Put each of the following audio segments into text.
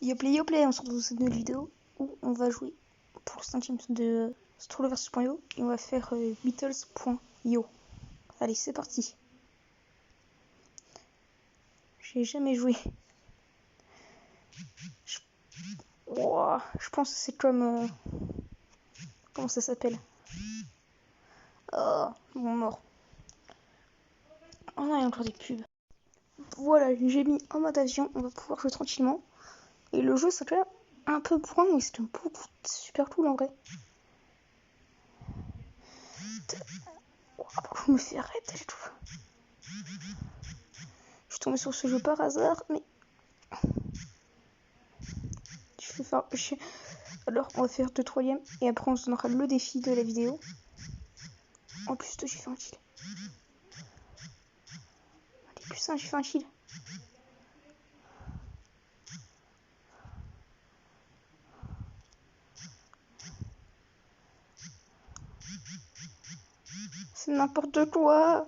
Yoplay, on se retrouve dans cette nouvelle vidéo où on va jouer pour le 5ème de Stroller vs.io et on va faire Beatles.io. Allez, c'est parti. J'ai jamais joué. Je pense que c'est comme... comment ça s'appelle? Oh, mon mort. Oh non, il y a encore des pubs. Voilà, j'ai mis en mode avion, on va pouvoir jouer tranquillement. Et le jeu, c'est quand même un peu bourrin, mais c'est super cool en vrai. Pourquoi je me fais arrêter et tout. Je suis tombée sur ce jeu par hasard, mais... Alors, on va faire 2 troisième et après on se donnera le défi de la vidéo. En plus, j'ai fait un kill. Allez, plus 1, j'ai fait un kill. C'est n'importe quoi.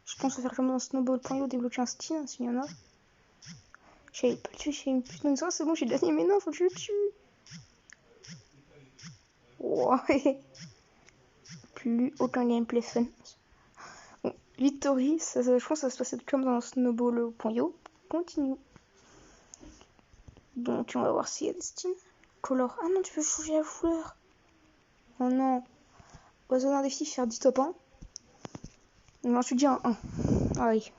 Je pense faire comme dans Snowball.io, débloquer un Steam, s'il y en a. J'avais pas le tuer, j'ai une putain de c'est bon, j'ai gagné, mais non, faut que je le tue. Ouais. Plus aucun gameplay fun. Bon, Victory, je pense que ça va se passer comme dans Snowball.io. Continue. Donc, on va voir s'il y a des Steam. Color. Ah non, tu peux changer la couleur. Oh non. On va se donner un défi, faire 10 top 1. J'en suis déjà à 1. Ah oui.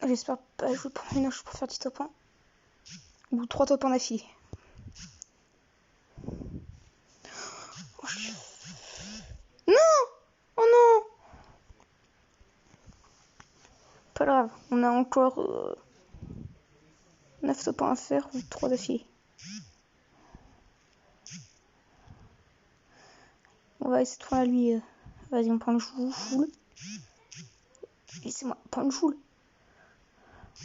J'espère pas jouer pendant une heure pour faire 10 top 1. Ou 3 top 1 d'affilée. Oh, non! Oh non! Pas grave, on a encore 9 top 1 à faire ou 3 d'affilée. On va essayer de prendre à lui. Vas-y, on prend le full. Laissez-moi prendre le full.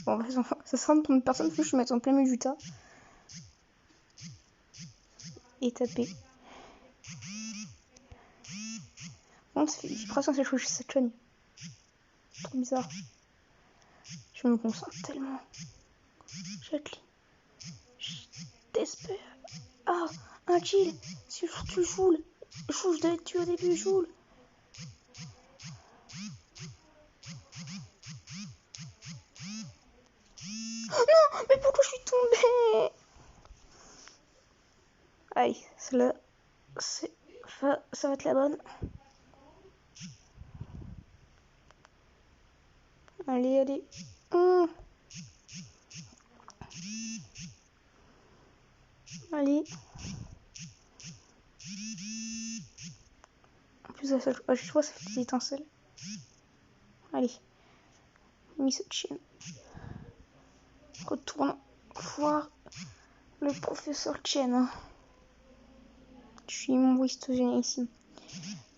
Bon, ça sera une première personne, faut que je me mette en plein milieu du tas. Et taper. Bon, ça fait vibration cette chose, cette chaîne. Trop bizarre. Je me concentre tellement. Jacqueline. Je t'espère. Ah, un kill. Si tu joues. Je devais te tuer au début, joue. Oh non, mais pourquoi je suis tombée? Aïe, celle-là, ça va être la bonne. Allez, allez. Allez. En plus, à chaque fois, ça fait des étincelles. Allez. Miss Chen. Retourne voir le professeur Chen. Je suis mon waste génialissime.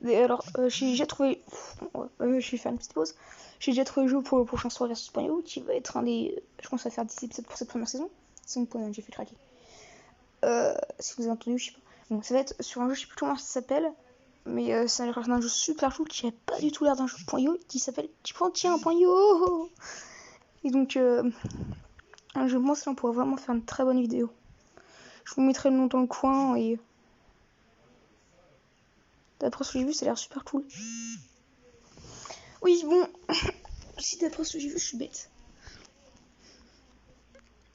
Et alors, j'ai déjà trouvé... je vais faire une petite pause. J'ai déjà trouvé le jeu pour le prochain Stroller vs.io qui va être un des... Je pense à faire 10 épisodes pour cette première saison. C'est mon point, j'ai fait craquer. Si vous avez entendu, je sais pas. Bon, ça va être sur un jeu, je sais plus comment ça s'appelle. Mais ça a l'air d'un jeu super cool qui a pas du tout l'air d'un jeu .io qui s'appelle tiens, .io. Et donc, un jeu, moi, ça, on pourrait vraiment faire une très bonne vidéo. Je vous mettrai le nom dans le coin et... D'après ce que j'ai vu, ça a l'air super cool. Oui, bon. Si d'après ce que j'ai vu, je suis bête.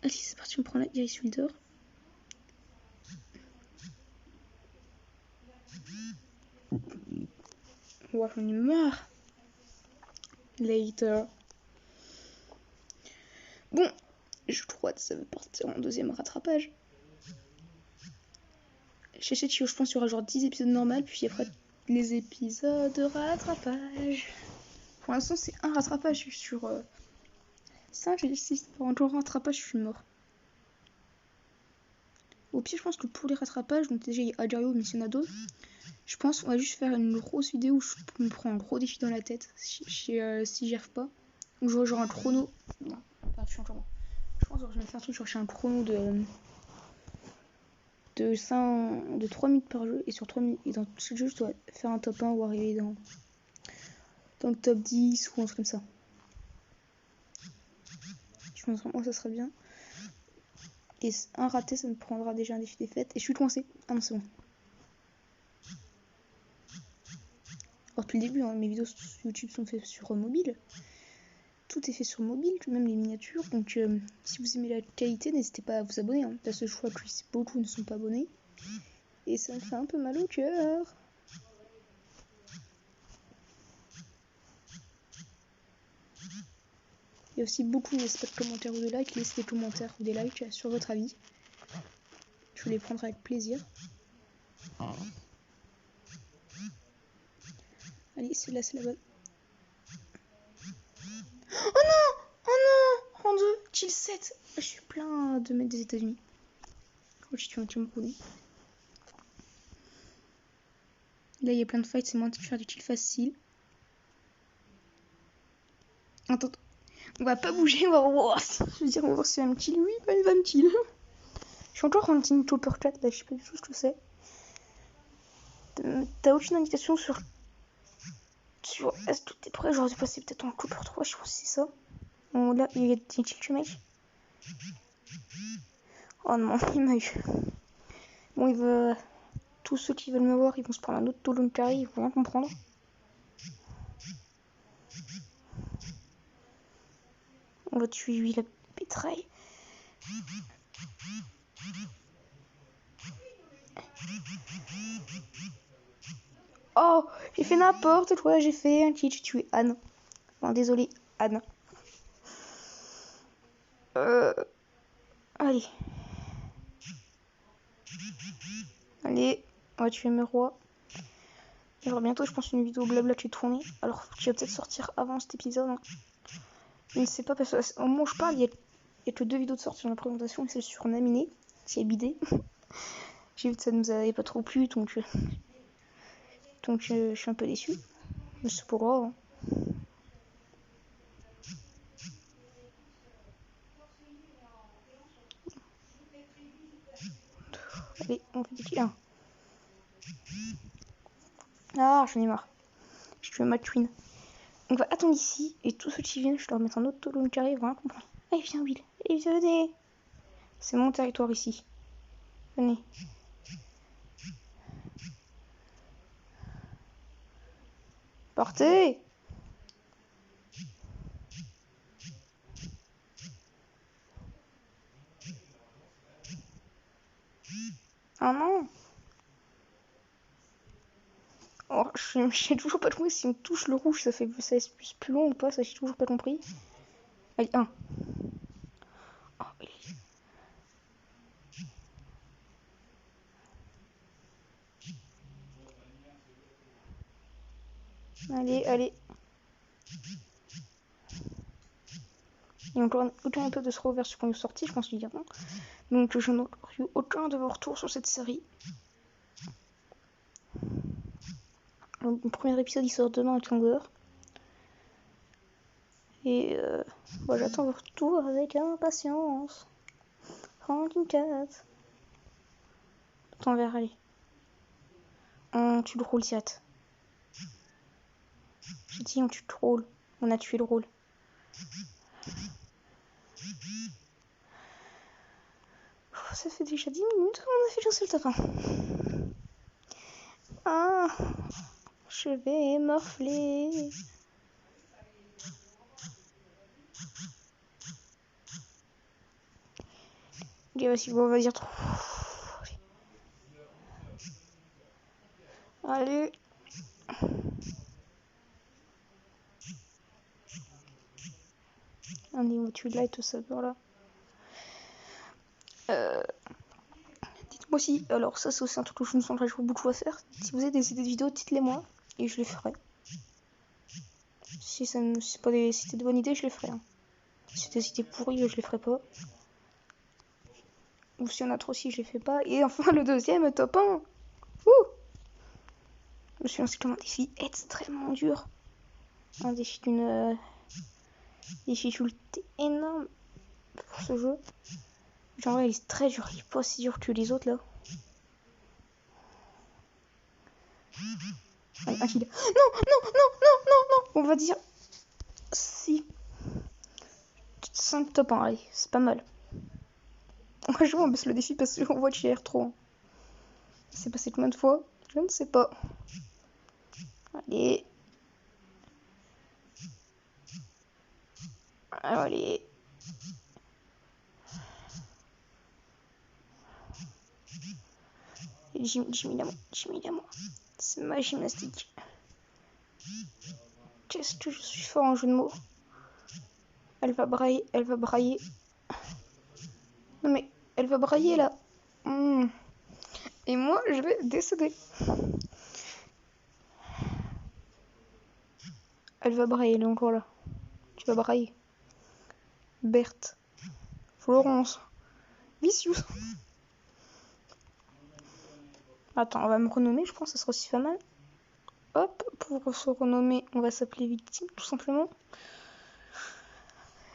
Allez, c'est parti, on prend la direction leader. Ouais, j'en ai marre. Later. Bon, je crois que ça va partir en deuxième rattrapage. Chez Chio, je pense qu'il y aura genre 10 épisodes normaux, puis après les épisodes de rattrapage. Pour l'instant, c'est un rattrapage sur 5, j'ai dit 6. Pour un jour rattrapage, je suis mort. Au pire, je pense que pour les rattrapages, donc déjà il y a Adjario, mais s'il y en a d'autres, je pense qu'on va juste faire une grosse vidéo où je me prends un gros défi dans la tête si j'y arrive pas. Ou j'aurai genre un chrono. Non, pas, je suis encore mort. Je pense que je vais faire un truc sur un chrono de 3 minutes par jeu, et sur 3 minutes, et dans ce jeu, je dois faire un top 1 ou arriver dans dans le top 10 ou un truc comme ça. Je pense vraiment ça serait bien. Et un raté, ça me prendra déjà un défi défaite. Et je suis coincée. Ah non, c'est bon. Alors depuis le début, hein, mes vidéos sur YouTube sont faites sur mobile. Tout est fait sur mobile, même les miniatures. Donc si vous aimez la qualité, n'hésitez pas à vous abonner. Hein, parce que je vois que beaucoup ne sont pas abonnés. Et ça me fait un peu mal au cœur. Il y a aussi beaucoup, n'est-ce pas, de commentaires ou de likes. Laissez des commentaires ou des likes sur votre avis. Je les prendrai avec plaisir. Allez, celle-là, c'est la bonne. Oh non! Oh non! Rang 2, chill 7. Je suis plein de mecs des États-Unis. Oh, je suis un Camerounais. Là, il y a plein de fights, c'est moins de faire du chill facile. Attends, on va pas bouger, on va voir. Je veux dire, on va voir si il va me kill. Oui, bah, il va me kill. Je suis encore en team Chopper 4, là, je sais pas du tout ce que c'est. T'as aucune indication sur est-ce que tout est prêt? J'aurais dû passer peut-être en Chopper 3, je pense que c'est ça. Bon, là, il y a des chill le mec. Oh non, il m'a eu. Bon, il va. Tous ceux qui veulent me voir, ils vont se prendre un autre Tolon carré, ils vont rien comprendre. On va tuer lui la pétraille. Oh, j'ai fait n'importe quoi, j'ai fait un kill, j'ai tué Anne. Bon, désolé, Anne. Allez. Allez, on va tuer mes rois. Il y aura bientôt, je pense, une vidéo blabla qui est tournée. Alors, qui va peut-être sortir avant cet épisode. Hein. Je ne sais pas, parce qu'au moment où je parle, il y a que 2 vidéos de sortie dans la présentation, et celle sur Naminé, qui est bidée. J'ai vu que ça ne nous avait pas trop plu, donc je suis un peu déçu. Mais c'est pas grave. Hein. Allez, on fait des kills. Ah, j'en ai marre. Je tué ma twin. On va attendre ici, et tous ceux qui viennent, je leur mettre un autre Tolon carré, ils vont rien comprendre. Allez, viens, Will. Allez, venez. C'est mon territoire ici. Venez. Partez. Ah non. Oh, j'ai toujours pas compris si on touche le rouge, ça fait plus long ou pas, ça j'ai toujours pas compris. Allez, 1. Oh, oui. Allez, allez. Il y a encore aucun peu de se rouvert sur qu'on est sorti, je pense lui dire non. Donc je n'ai eu aucun de vos retours sur cette série. Donc, le premier épisode il sort demain à 15h. Et bah, j'attends vos retours avec impatience. Ranking 4. Attends, vers, allez. On tue le rôle direct. J'ai dit on tue le rôle. On a tué le rôle. Ça fait déjà 10 minutes, on a fait qu'un seul top 1. Ah, je vais morfler. Ok, vas-y, bon, on va dire trop. Allez. Allez, on va tuer light ça là. Dites-moi si, alors ça c'est aussi un truc que je me sens beaucoup à faire. Si vous avez des idées de vidéos, dites-les moi et je les ferai. Si c'est pas des de bonnes idées, je les ferai. Hein. Si c'est des idées pourries, je les ferai pas. Ou s'il y en a trop, si je les fais pas. Et enfin le deuxième top 1. Ouh, je me suis lancé comme un défi extrêmement dur. Un défi d'une difficulté énorme pour ce jeu. Genre il est très dur, il est pas si dur que les autres là. Allez, un kill. Non, non, non, non, non, non. On va dire 6. 5 top 1, allez, c'est pas mal. Je vois, on baisse le défi parce qu'on voit qu'il a l'air trop. Hein. C'est passé combien de fois? Je ne sais pas. Allez. Allez. Jimmy Lamo. C'est ma gymnastique. Qu'est-ce que je suis fort en jeu de mots. Elle va brailler. Non mais, elle va brailler là. Et moi, je vais décéder. Elle va brailler, elle est encore là. Tu vas brailler. Berthe. Florence. Vicious. Attends, on va me renommer, je pense que ça sera aussi pas mal. Hop, pour se renommer, on va s'appeler Victime, tout simplement.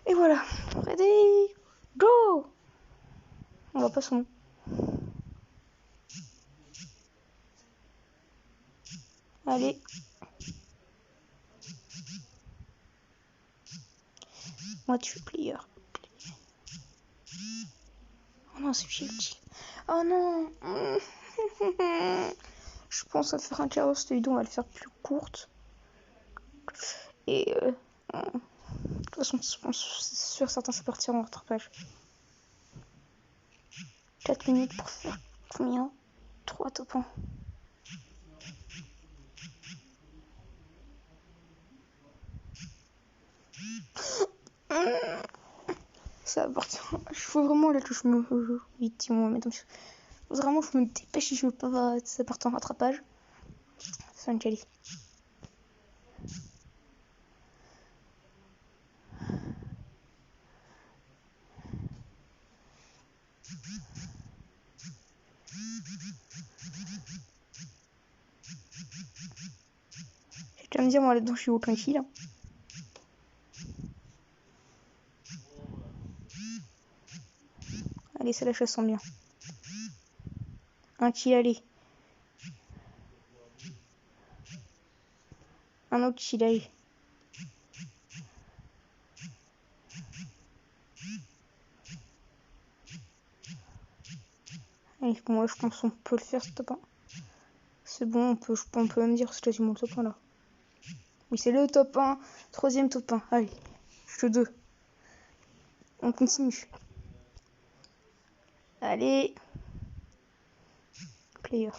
Et voilà. Ready, go. On va pas son nom. Allez. Moi, tu es player. Oh non, c'est Chilchi. Oh non. Je pense à faire un carreau, cette vidéo, on va le faire plus courte. Et de toute façon, c'est sûr, certains, ça partira en rattrapage. 4 minutes pour faire combien? 3 top 1. Ça va partir. Il faut vraiment là que je me. Victime, vraiment, je me dépêche si je veux pas. Ça part en rattrapage. C'est un Kelly. Tu vas me dire, moi là-dedans, je suis au tranquille. Hein. Allez, c'est la chasse sent bien. Un kill, allez. Un autre kill, allez. Allez, moi je pense qu'on peut le faire ce top 1. C'est bon, on peut même dire c'est quasiment le top 1 là. Oui, c'est le top 1. Troisième top 1. Allez, je 2. On continue. Allez. Player.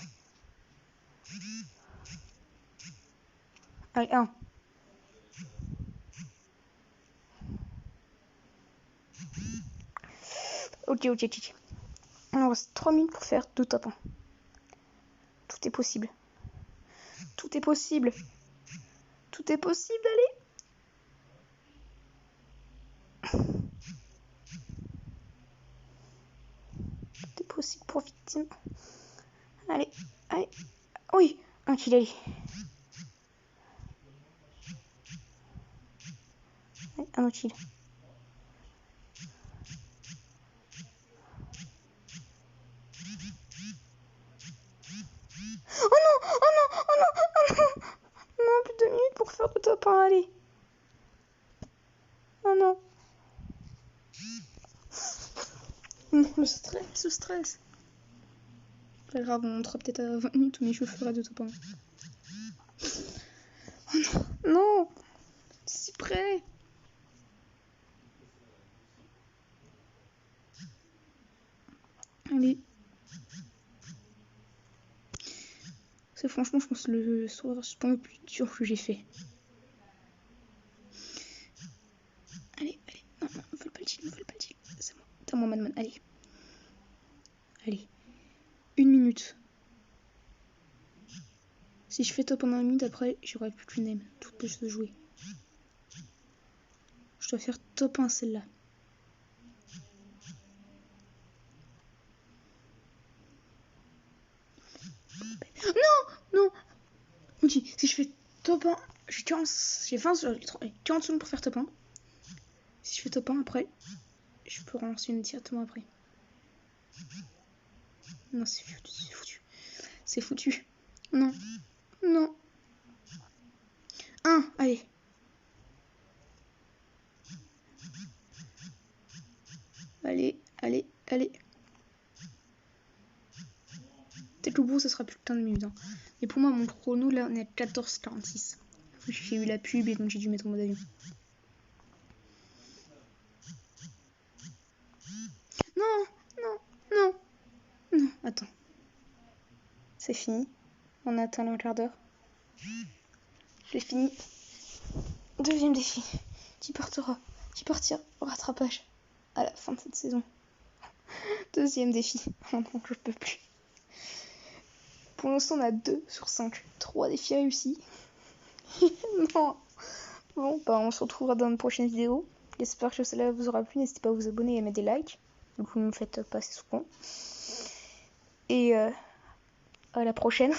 Allez, 1. Ok. Il nous reste 3 minutes pour faire 2 top 1. Tout est possible. Tout est possible, allez. Tout est possible pour Victime. Allez. Oui, un kill, allez. Allez, un autre kill. Oh non. Non, plus de 2 minutes pour faire le top 1, allez. Oh non. Le stress. Pas grave, on montera peut-être à 20 minutes, mais je ferai de top 1. Oh non. Si près. Allez. C'est franchement, je pense le soir, c'est pas le plus dur que j'ai fait. Allez. Non, ne vole pas le kill. C'est moi. T'as moi, man. Allez. 1 minute. Si je fais top pendant 1 minute, après, j'aurai plus qu'une aime. Tout peut se jouer. Je dois faire top 1 celle-là. Non. Ok, si je fais top 1, j'ai 40 secondes pour faire top 1. Si je fais top 1 après, je peux relancer une directement après. Non, c'est foutu. Non. 1, allez. sera plus de 15 minutes. Hein. Et pour moi, mon chrono, là, on est à 14h46. J'ai eu la pub et donc j'ai dû mettre en mode avion. Non, non, non, non, attends. C'est fini. On a atteint le quart d'heure. J'ai fini. Deuxième défi. Qui partira au rattrapage à la fin de cette saison. Deuxième défi. Oh non, je peux plus. Pour l'instant, on a 2 sur 5. 3 défis réussis. Non. Bon, bah on se retrouvera dans une prochaine vidéo. J'espère que cela vous aura plu. N'hésitez pas à vous abonner et à mettre des likes. Donc vous ne me faites pas assez souvent. Et à la prochaine.